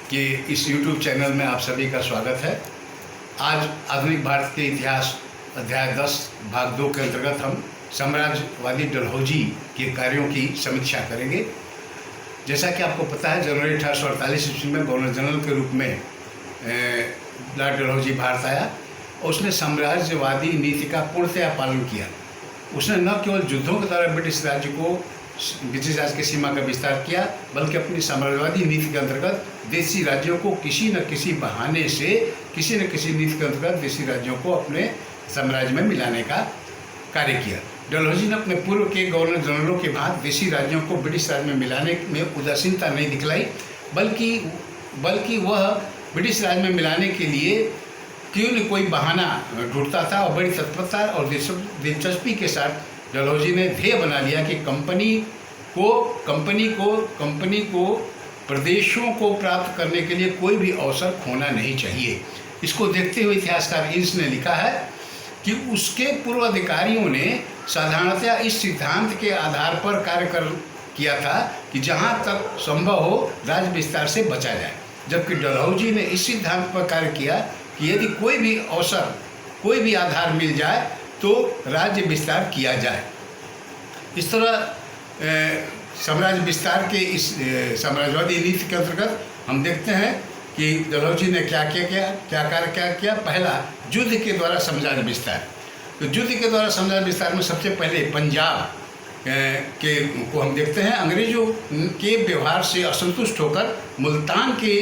कि इस YouTube channel में आप सभी का स्वागत है। आज आधुनिक भारत के इतिहास अध्याय 10 भाग 2 के अंतर्गत हम साम्राज्यवादी डलहौजी के कार्यों की समीक्षा करेंगे। जैसा कि आपको पता है, जनवरी 1848 ईस्वी में गवर्नर जनरल के रूप में लॉर्ड डलहौजी भारत आया और उसने साम्राज्यवादी नीति का पूर्णतया पालन किया। उसने न केवल युद्धों के द्वारा ब्रिटिश राज्य की सीमा का विस्तार किया, बल्कि अपनी साम्राज्यवादी नीति के अंतर्गत देशी राज्यों को किसी न किसी बहाने से, किसी न किसी नीति के अंतर्गत देशी राज्यों को अपने साम्राज्य में मिलाने का कार्य किया। डलहौजी ने अपने पूर्व के गवर्नर जनरलों के बाद देशी राज्यों को ब्रिटिश राज्य में मिलाने में उदासीनता नहीं दिखलाई, बल्कि वह ब्रिटिश राज्य में मिलाने के लिए क्यों न कोई बहाना ढूंढता था और बड़ी तत्परता और दिलचस्पी के साथ डलहौजी ने ध्येय बना लिया कि कंपनी को प्रदेशों को प्राप्त करने के लिए कोई भी अवसर खोना नहीं चाहिए। इसको देखते हुए इतिहासकार इंस ने लिखा है कि उसके पूर्व अधिकारियों ने साधारणतया इस सिद्धांत के आधार पर कार्य किया था कि जहां तक संभव हो राज्य विस्तार से बचा जाए, जबकि डलहौजी ने इस सिद्धांत पर कार्य किया कि यदि कोई भी अवसर, कोई भी आधार मिल जाए तो राज्य विस्तार किया जाए। इस तरह साम्राज्य विस्तार के इस साम्राज्यवादी नीति के अंतर्गत हम देखते हैं कि डलहौजी ने क्या कार्य किया। पहला, युद्ध के द्वारा साम्राज्य विस्तार। तो युद्ध के द्वारा साम्राज्य विस्तार में सबसे पहले पंजाब को हम देखते हैं। अंग्रेजों के व्यवहार से असंतुष्ट होकर मुल्तान के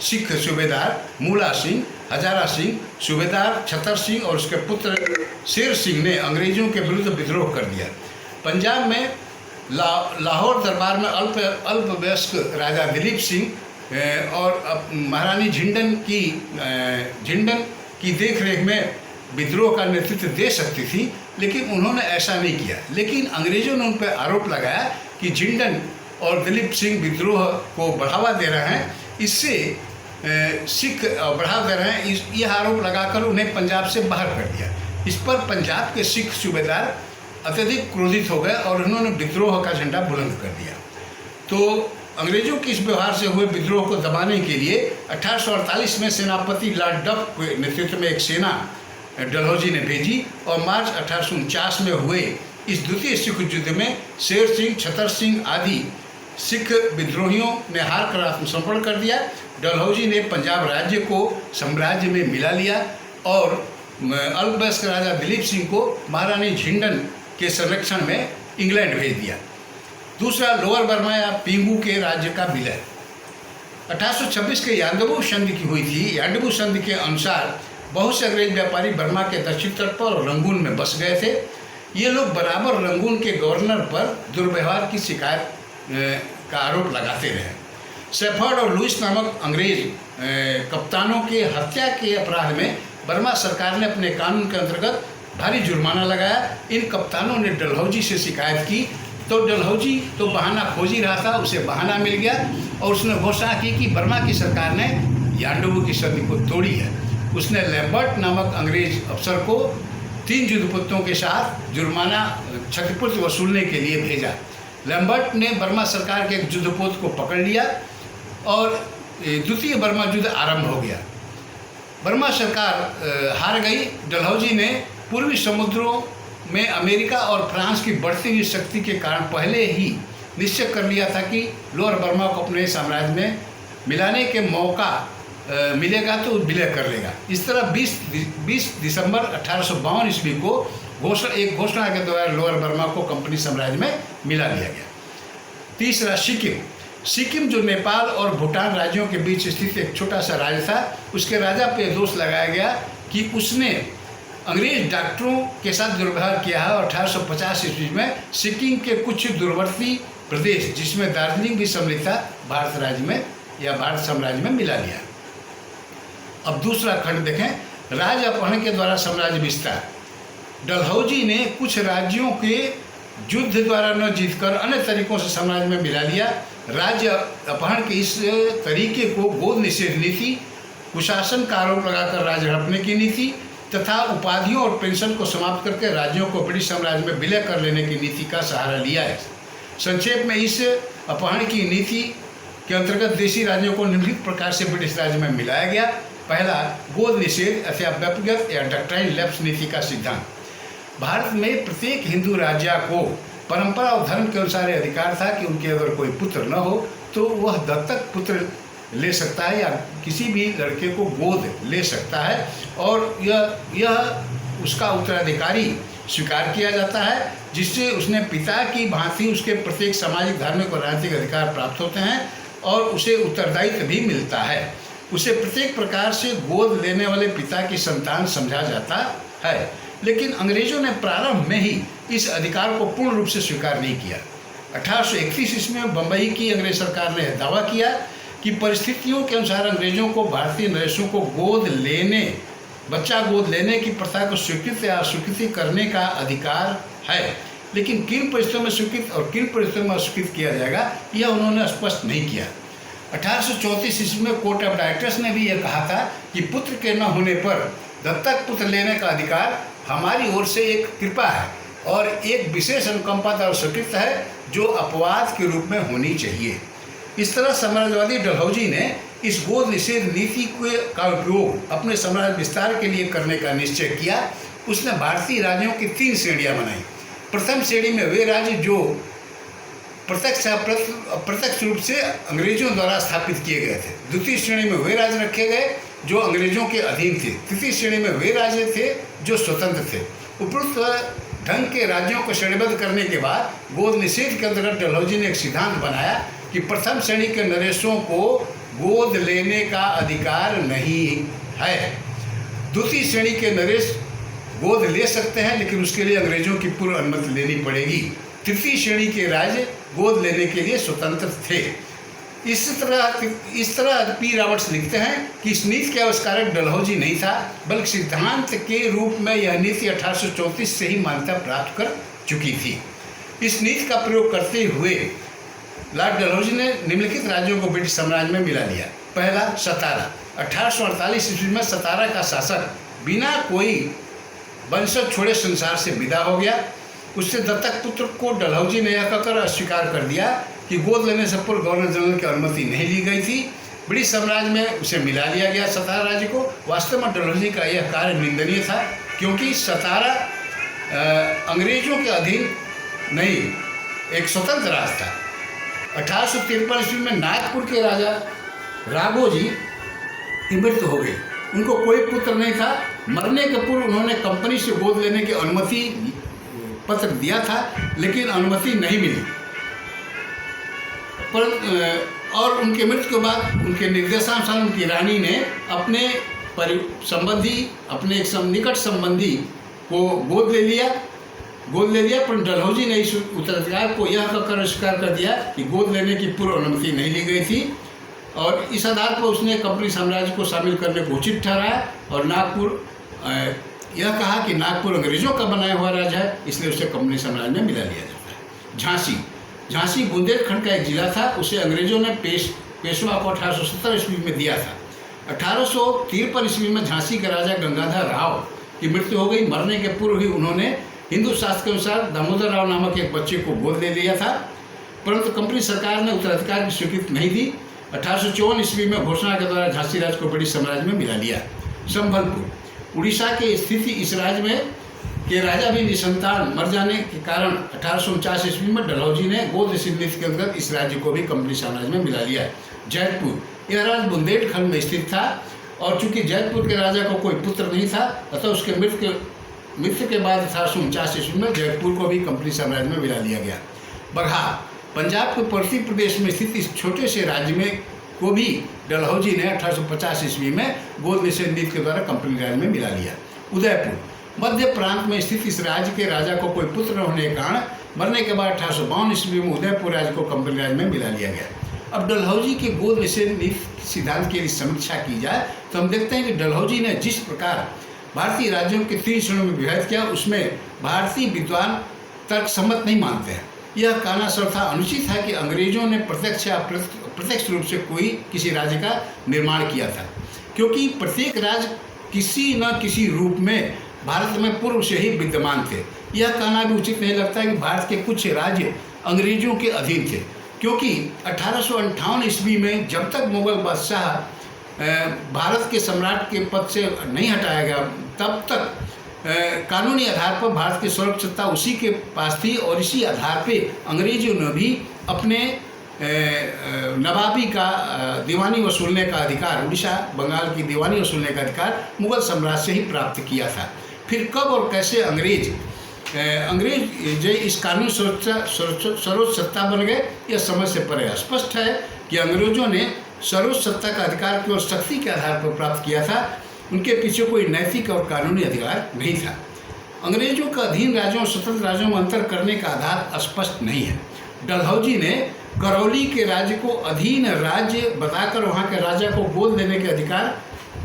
सिख सूबेदार मूला सिंह, हजारा सिंह, सूबेदार छतर सिंह और उसके पुत्र शेर सिंह ने अंग्रेजों के विरुद्ध विद्रोह कर दिया। पंजाब में लाहौर दरबार में अल्पवयस्क राजा दिलीप सिंह और महारानी झिंडन की देखरेख में विद्रोह का नेतृत्व दे सकती थी, लेकिन उन्होंने ऐसा नहीं किया। लेकिन अंग्रेजों ने उन पर आरोप लगाया कि झिंडन और दिलीप सिंह विद्रोह को बढ़ावा दे रहे हैं, इससे सिख बढ़ावा दे रहे हैं। यह आरोप लगाकर उन्हें पंजाब से बाहर कर दिया। इस पर पंजाब के सिख सूबेदार अत्यधिक क्रोधित हो गए और उन्होंने विद्रोह का झंडा बुलंद कर दिया। तो अंग्रेजों के इस व्यवहार से हुए विद्रोह को दबाने के लिए 1848 में सेनापति लॉर्ड डफ के नेतृत्व में एक सेना डलहौजी ने भेजी और मार्च 1849 में हुए इस द्वितीय सिख युद्ध में शेर सिंह, छतर सिंह आदि सिख विद्रोहियों ने हार कर आत्मसमर्पण कर दिया। डलहौजी ने पंजाब राज्य को साम्राज्य में मिला लिया और अल्पवयस्क राजा दिलीप सिंह को महारानी झिंडन के संरक्षण में इंग्लैंड भेज दिया। दूसरा, लोअर बर्मा या पिंगू के राज्य का विलय। 1826 के यांडबू संधि की हुई थी। यांडबू संधि के अनुसार बहुत से अंग्रेज व्यापारी बर्मा के दक्षिण तट पर और रंगून में बस गए थे। ये लोग बराबर रंगून के गवर्नर पर दुर्व्यवहार की शिकायत का आरोप लगाते रहे। सेफर्ड और लुइस नामक अंग्रेज कप्तानों के हत्या के अपराध में बर्मा सरकार ने अपने कानून के अंतर्गत भारी जुर्माना लगाया। इन कप्तानों ने डलहौजी से शिकायत की तो डलहौजी तो बहाना खोज ही रहा था, उसे बहाना मिल गया और उसने घोषणा की कि बर्मा की सरकार ने यांडबू की संधि को तोड़ी है। उसने लैम्बर्ट नामक अंग्रेज अफसर को 3 युद्धपोतों के साथ जुर्माना क्षतिपूर्ति वसूलने के लिए भेजा। लैम्बर्ट ने बर्मा सरकार के एक युद्धपोत को पकड़ लिया और द्वितीय बर्मा युद्ध आरंभ हो गया। बर्मा सरकार हार गई। डलहौजी ने पूर्वी समुद्रों में अमेरिका और फ्रांस की बढ़ती हुई शक्ति के कारण पहले ही निश्चय कर लिया था कि लोअर बर्मा को अपने साम्राज्य में मिलाने के मौका मिलेगा तो विलय कर लेगा। इस तरह 20 दिसंबर 1852 ईस्वी को एक घोषणा के द्वारा लोअर बर्मा को कंपनी साम्राज्य में मिला लिया गया। तीसरा, सिक्किम जो नेपाल और भूटान राज्यों के बीच स्थित एक छोटा सा राज्य था, उसके राजा पे दोष लगाया गया कि उसने अंग्रेज डॉक्टरों के साथ दुर्व्यवहार किया है और 1850 ईस्वी में सिक्किम के कुछ दूरवर्ती प्रदेश, जिसमें दार्जिलिंग भी सम्मिलित था, भारत राज्य में या भारत साम्राज्य में मिला लिया। अब दूसरा खंड देखें, राज्य अपहरण के द्वारा साम्राज्य विस्तार। डलहौजी ने कुछ राज्यों के युद्ध द्वारा न जीतकर अन्य तरीकों से साम्राज्य में मिला लिया। राज्य अपहरण के इस तरीके को गोद निषेध नीति, कुशासन का आरोप लगाकर राज्य हड़पने की नीति तथा उपाधियों और पेंशन को समाप्त करके राज्यों को ब्रिटिश साम्राज्य में विलय कर लेने की नीति का सहारा लिया है। संक्षेप में इस अपहरण की नीति के अंतर्गत देशी राज्यों को निम्नलिखित प्रकार से ब्रिटिश राज्य में मिलाया गया। पहला, गोद निषेध अथवा व्यक्तिगत या डॉक्ट्राइन लैप्स नीति का सिद्धांत। भारत में प्रत्येक हिंदू राजा को परंपरा और धर्म के अनुसार यह अधिकार था कि उनके अगर कोई पुत्र न हो तो वह दत्तक पुत्र ले सकता है या किसी भी लड़के को गोद ले सकता है और यह उसका उत्तराधिकारी स्वीकार किया जाता है, जिससे उसने पिता की भांति उसके प्रत्येक सामाजिक, धार्मिक और राजनीतिक अधिकार प्राप्त होते हैं और उसे उत्तरदायित्व भी मिलता है। उसे प्रत्येक प्रकार से गोद लेने वाले पिता की संतान समझा जाता है। लेकिन अंग्रेजों ने प्रारंभ में ही इस अधिकार को पूर्ण रूप से स्वीकार नहीं किया। 1831 ईस्वी में बम्बई की अंग्रेज सरकार ने दावा किया कि परिस्थितियों के अनुसार अंग्रेजों को भारतीय नरेशों को बच्चा गोद लेने की प्रथा को स्वीकृत या अस्वीकृत करने का अधिकार है, लेकिन किन परिस्थितियों में स्वीकृत और किन परिस्थितियों में अस्वीकृत किया जाएगा यह उन्होंने स्पष्ट नहीं किया। 1834 ईस्वी में कोर्ट ऑफ डायरेक्टर्स ने भी यह कहा था कि पुत्र के न होने पर दत्तक पुत्र लेने का अधिकार हमारी ओर से एक कृपा है और एक विशेष अनुकंपा द्वारा स्वीकृत है जो अपवाद के रूप में होनी चाहिए। इस तरह साम्राज्यवादी डलहौजी ने इस गोद निषेध नीति का उपयोग अपने साम्राज्य विस्तार के लिए करने का निश्चय किया। उसने भारतीय राज्यों की 3 श्रेणियां बनाई। प्रथम श्रेणी में वे राज्य जो प्रत्यक्ष रूप से अंग्रेजों द्वारा स्थापित किए गए थे। द्वितीय श्रेणी में वे राज्य रखे गए जो अंग्रेजों के अधीन थे। तृतीय श्रेणी में वे राज्य थे जो स्वतंत्र थे। उपरोक्त ढंग के राज्यों को श्रेणीबद्ध करने के बाद गोद निषेध के अंतर्गत डलहौजी ने एक सिद्धांत बनाया कि प्रथम श्रेणी के नरेशों को गोद लेने का अधिकार नहीं है। द्वितीय श्रेणी के नरेश गोद ले सकते हैं, लेकिन उसके लिए अंग्रेजों की पूर्व अनुमति लेनी पड़ेगी। तृतीय श्रेणी के राज्य गोद लेने के लिए स्वतंत्र थे। इस तरह पी रॉबर्ट्स लिखते हैं कि इस नीति के आविष्कारक डलहौजी नहीं था, बल्कि सिद्धांत के रूप में यह नीति 1834 से ही मान्यता प्राप्त कर चुकी थी। इस नीति का प्रयोग करते हुए लॉर्ड डलहौजी ने निम्नलिखित राज्यों को ब्रिटिश साम्राज्य में मिला लिया। पहला, सतारा। 1848 ईस्वी में सतारा का शासक बिना कोई वंशज छोड़े संसार से विदा हो गया। उससे दत्तक पुत्र को डलहौजी ने यह कहकर अस्वीकार कर दिया कि गोद लेने से पूर्व गवर्नर जनरल की अनुमति नहीं ली गई थी। ब्रिटिश साम्राज्य में उसे मिला लिया गया सतारा राज्य को। वास्तव में डलहौजी का यह कार्य निंदनीय था, क्योंकि सतारा अंग्रेजों के अधीन नहीं, एक स्वतंत्र राज था। 1853 ईस्वी में नागपुर के राजा राघोजी की मृत्यु हो गई। उनको कोई पुत्र नहीं था। मरने के पूर्व उन्होंने कंपनी से गोद लेने की अनुमति पत्र दिया था, लेकिन अनुमति नहीं मिली। और उनके मृत्यु के बाद उनके निर्देशानुसार उनकी रानी ने अपने अपने एक निकट संबंधी को गोद ले लिया, पर डलहौजी ने इस उत्तराधिकार को यह कहकर स्वीकार कर दिया कि गोद लेने की पूर्व अनुमति नहीं ली गई थी, और इस आधार पर उसने कंपनी साम्राज्य को शामिल करने को उचित ठहराया और नागपुर यह कहा कि नागपुर अंग्रेजों का बनाया हुआ राज्य है, इसलिए उसे कंपनी साम्राज्य में मिला लिया जाता है। झांसी बुंदेलखंड का एक जिला था। उसे अंग्रेजों ने पेशवा को 1870 ईस्वी में दिया था। 1853 ईस्वी में झांसी के राजा गंगाधर राव की मृत्यु हो गई। मरने के पूर्व ही उन्होंने हिंदू शास्त्र के अनुसार दामोदर राव नामक एक बच्चे को गोद ले लिया था, परंतु कंपनी सरकार ने उत्तराधिकार की स्वीकृति नहीं दी। 1854 ईस्वी में घोषणा के द्वारा झांसी राज्य को ब्रिटिश साम्राज्य में मिला लिया। संभलपुर उड़ीसा के स्थिति इस राज्य में के राजा भी निसंतान मर जाने के कारण 1849 ईस्वी में डलहौजी ने गोद निषेध नीति के अंतर्गत इस राज्य को भी कंपनी साम्राज्य में मिला लिया। जयपुर यह राज्य बुंदेलखंड में स्थित था, और चूंकि जयपुर के राजा को कोई पुत्र नहीं था, अतः उसके मृत्यु के बाद 1849 ईस्वी में जयपुर को भी कंपनी साम्राज्य में मिला लिया गया। बगहा पंजाब के पूर्वी प्रदेश में स्थित इस छोटे से राज्य में को भी डलहौजी ने 1850 ईस्वी में गोद निषेध नीति के द्वारा कंपनी राज्य में मिला लिया। उदयपुर मध्य प्रांत में स्थित इस राज्य के राजा को कोई पुत्र न होने के कारण मरने के बाद 1852 ईस्वी में उदयपुर राज्य को कंपनी राज्य में मिला लिया गया। अब डलहौजी के गोद निषेध नीति सिद्धांत की समीक्षा की जाए तो हम देखते हैं कि डलहौजी ने जिस प्रकार भारतीय राज्यों के 3 श्रेणियों में विभाजित किया, उसमें भारतीय विद्वान तर्क सम्मत नहीं मानते हैं। यह कहना सर्वथा अनुचित है कि अंग्रेजों ने प्रत्यक्ष या प्रत्यक्ष रूप से किसी राज्य का निर्माण किया था, क्योंकि प्रत्येक राज्य किसी न किसी रूप में भारत में पूर्व से ही विद्यमान थे। यह कहना भी उचित नहीं लगता है कि भारत के कुछ राज्य अंग्रेजों के अधीन थे, क्योंकि 1858 ईस्वी में जब तक मुगल बादशाह भारत के सम्राट के पद से नहीं हटाया गया, तब तक कानूनी आधार पर भारत की सर्वोच्चता उसी के पास थी और इसी आधार पे अंग्रेजों ने भी अपने नवाबी का दीवानी वसूलने का अधिकार, उड़ीसा बंगाल की दीवानी वसूलने का अधिकार मुगल साम्राज्य से ही प्राप्त किया था। फिर कब और कैसे अंग्रेज जो इस कानूनी सर्वोच्च सत्ता बन गए, यह समझ से परे है। स्पष्ट है कि अंग्रेजों ने सर्वोच्च सत्ता का अधिकार केवल शक्ति के आधार पर प्राप्त किया था, उनके पीछे कोई नैतिक और कानूनी अधिकार नहीं था। अंग्रेजों का अधीन राज्यों और स्वतंत्र राज्यों में अंतर करने का आधार स्पष्ट नहीं है। डलहौजी ने करौली के राज्य को अधीन राज्य बताकर वहाँ के राजा को गोद लेने के अधिकार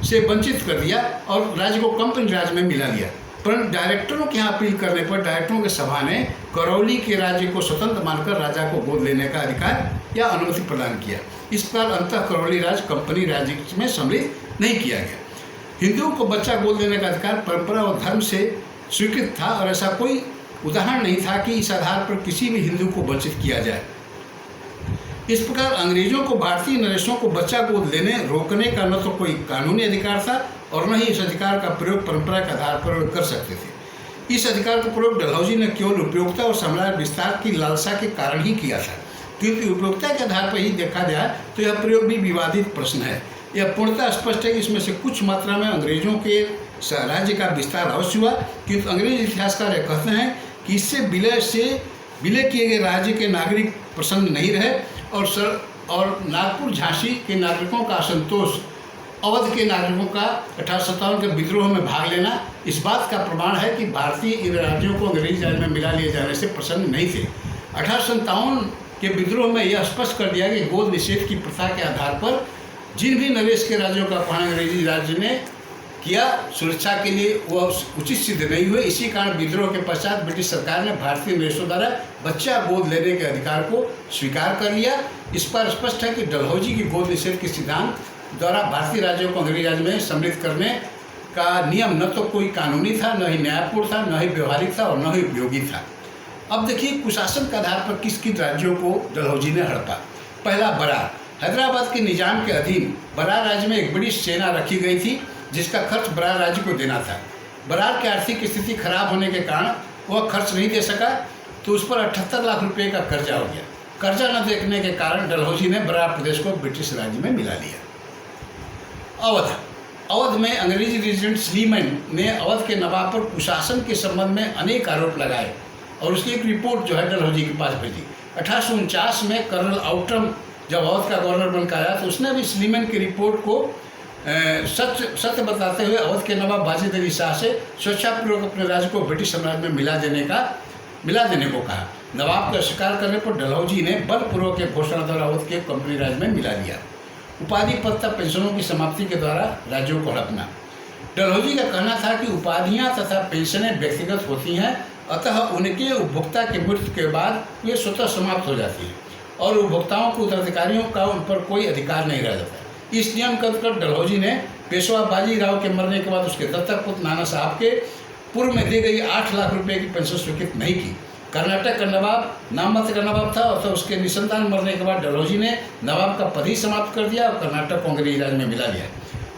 से वंचित कर दिया और राज्य को कंपनी राज्य में मिला लिया। परंतु डायरेक्टरों के यहाँ अपील करने पर डायरेक्टरों की सभा ने करौली के राज्य को स्वतंत्र मानकर राजा को गोद लेने का अधिकार या अनुमति प्रदान किया। इस प्रकार अंततः करौली राज्य कंपनी राज्य में सम्मिलित नहीं किया गया। हिंदुओं को बच्चा गोद लेने का अधिकार परंपरा और धर्म से स्वीकृत था और ऐसा कोई उदाहरण नहीं था कि इस आधार पर किसी भी हिंदू को वंचित किया जाए। इस प्रकार अंग्रेजों को भारतीय नरेशों को बच्चा गोद लेने रोकने का न तो कोई कानूनी अधिकार था और न ही इस अधिकार का प्रयोग परंपरा के आधार पर कर सकते थे। इस अधिकार का प्रयोग डलहौजी ने केवल उपयोगिता और साम्राज्य विस्तार की लालसा के कारण ही किया था, क्योंकि उपयोगिता के आधार पर ही देखा जाए तो यह प्रयोग भी विवादित प्रश्न है। यह पूर्णतः स्पष्ट है कि इसमें से कुछ मात्रा में अंग्रेजों के राज्य का विस्तार अवश्य हुआ, क्योंकि अंग्रेज इतिहासकार यह कहते हैं कि इससे विलय किए गए राज्य के नागरिक प्रसन्न नहीं रहे और नागपुर झांसी के नागरिकों का असंतोष, अवध के नागरिकों का 1857 के विद्रोह में भाग लेना इस बात का प्रमाण है कि भारतीय इन राज्यों को अंग्रेजी राज्य में मिला लिए जाने से प्रसन्न नहीं थे। 1857 के विद्रोह में यह स्पष्ट कर दिया कि गोद निषेध की प्रथा के आधार पर जिन भी नरेश के राज्यों का अपहरण अंग्रेजी राज्य ने किया, सुरक्षा के लिए वह उचित सिद्ध नहीं हुए। इसी कारण विद्रोह के पश्चात ब्रिटिश सरकार ने भारतीय नरेशों द्वारा बच्चा गोद लेने के अधिकार को स्वीकार कर लिया। इस पर स्पष्ट है कि डलहौजी की गोद निषेध के सिद्धांत द्वारा भारतीय राज्यों को अंग्रेजी राज्य में सम्मिलित करने का नियम न तो कोई कानूनी था, न ही न्यायपूर्ण था, न ही व्यवहारिक था और न ही उपयोगी था। अब देखिए कुशासन के आधार पर किस किन राज्यों को डलहौजी ने हड़पा। पहला, बरार। हैदराबाद के निजाम के अधीन बरार राज्य में एक बड़ी सेना रखी गई थी जिसका खर्च बरार राज्य को देना था। बरार की आर्थिक स्थिति खराब होने के कारण वह खर्च नहीं दे सका, तो उस पर 78 लाख रुपए का कर्जा हो गया। कर्जा न देने के कारण डलहौजी ने बरार प्रदेश को ब्रिटिश राज्य में मिला लिया। अवध में अंग्रेजी रेजिडेंट स्लीमैन ने अवध के नवाब पर कुशासन के संबंध में अनेक आरोप लगाए और उसकी एक रिपोर्ट जो है डलहौजी के पास भेजी। 1849 में कर्नल आउटरम जब अवध का गवर्नर बनकर आया तो उसने भी स्लीमैन की रिपोर्ट को सत्य बताते हुए अवध के नवाब बाजिद अली शाह से स्वेच्छापूर्वक अपने राज्य को ब्रिटिश साम्राज्य में मिला देने को कहा। नवाब का अस्वीकार करने पर डलहौजी ने बलपूर्वक एक घोषणा द्वारा अवध के कंपनी राज्य में मिला दिया। उपाधि पद तक पेंशनों की समाप्ति के द्वारा राज्यों को हड़पना। डलहौजी का कहना था कि उपाधियां तथा पेंशनें व्यक्तिगत होती हैं, अतः उनके उपभोक्ता के मृत्यु के बाद वे स्वतः समाप्त हो जाती हैं और उपभोक्ताओं के उत्तराधिकारियों का उन पर कोई अधिकार नहीं रह जाता। इस नियम का कर डलहौजी ने पेशवा बाजीराव के मरने के बाद उसके दत्तक पुत्र नाना साहब के पूर्व में दी गई 8 लाख रुपए की पेंशन स्वीकृत नहीं की। कर्नाटक का नवाब नाममात्र का नवाब था और उसके निसंतान मरने के बाद डलहौजी ने नवाब का पद ही समाप्त कर दिया और कर्नाटक को अंग्रेजी राज्य में मिला लिया।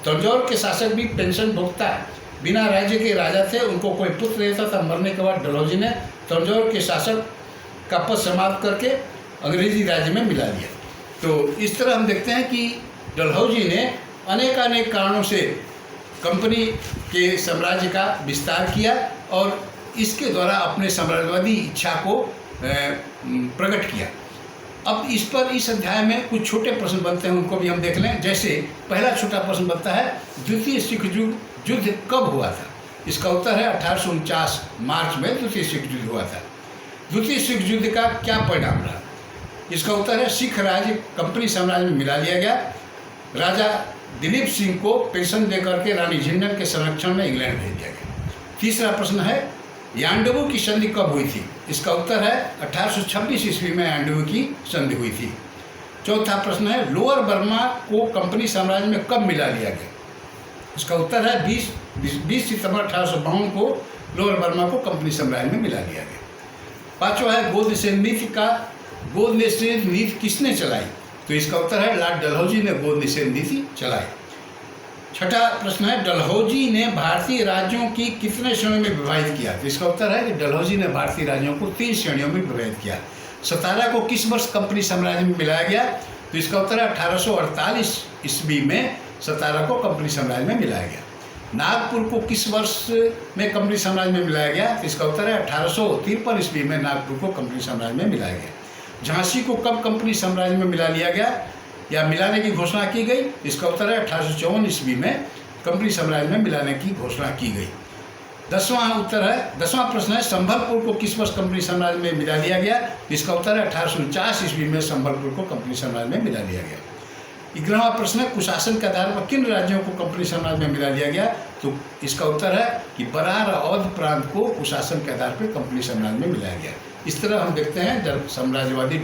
तंजौर के शासक भी पेंशन भुगता बिना राज्य के राजा थे, उनको कोई पुत्र नहीं था। मरने के बाद डलहौजी ने तंजौर के शासक का पद समाप्त करके अंग्रेजी राज्य में मिला लिया। तो इस तरह हम देखते हैं कि डलहौजी ने अनेक कारणों से कंपनी के साम्राज्य का विस्तार किया और इसके द्वारा अपने साम्राज्यवादी इच्छा को प्रकट किया। अब इस अध्याय में कुछ छोटे प्रश्न बनते हैं, उनको भी हम देख लें। जैसे पहला छोटा प्रश्न बनता है, द्वितीय सिख युद्ध कब हुआ था? इसका उत्तर है 1849 मार्च में द्वितीय सिख युद्ध हुआ था। द्वितीय सिख युद्ध का क्या परिणाम रहा? इसका उत्तर है सिख राज्य कंपनी साम्राज्य में मिला लिया गया। राजा दिलीप सिंह को पेंशन देकर के रानी झिंडन के संरक्षण में इंग्लैंड भेज दिया गया। तीसरा प्रश्न है, यांडबू की संधि कब हुई थी? इसका उत्तर है 1826 ईस्वी में यांडबू की संधि हुई थी। चौथा प्रश्न है, लोअर बर्मा को कंपनी साम्राज्य में कब मिला लिया गया? इसका उत्तर है 20 सितंबर 1852 को लोअर बर्मा को कंपनी साम्राज्य में मिला लिया गया। पांचवा है, गोद निषेध नीति का गोद निषेध नीति किसने चलाई? तो इसका उत्तर है लॉर्ड डलहौजी ने गोद निषेध नीति चलाई। छठा प्रश्न है डलहौजी ने भारतीय राज्यों की कितने श्रेणियों में विभाजित किया? तो इसका उत्तर है कि डलहौजी ने भारतीय राज्यों को 3 श्रेणियों में विभाजित किया। सतारा को किस वर्ष कंपनी साम्राज्य में मिलाया गया? तो इसका उत्तर है 1848 ईस्वी में सतारा को कंपनी साम्राज्य में मिलाया गया। नागपुर को किस वर्ष में कंपनी साम्राज्य में मिलाया गया? तो इसका उत्तर है 1853 ईस्वी में नागपुर को कंपनी साम्राज्य में मिलाया गया। झांसी को कब कंपनी साम्राज्य में मिला लिया गया या मिलाने की घोषणा की गई? इसका उत्तर है 1854 ईस्वी में कंपनी साम्राज्य में मिलाने की घोषणा की गई। 10वां प्रश्न है संबलपुर को किस वर्ष कंपनी साम्राज्य में मिला लिया गया? इसका उत्तर है 1849 ईस्वी में संबलपुर को कंपनी साम्राज्य में मिला लिया गया। 11वां प्रश्न है कुशासन के आधार पर किन राज्यों को कंपनी साम्राज्य में मिला लिया गया? तो इसका उत्तर है कि बरार अवध प्रांत को कुशासन के आधार पर कंपनी साम्राज्य में मिलाया गया। इस तरह हम देखते हैं जब साम्राज्यवादी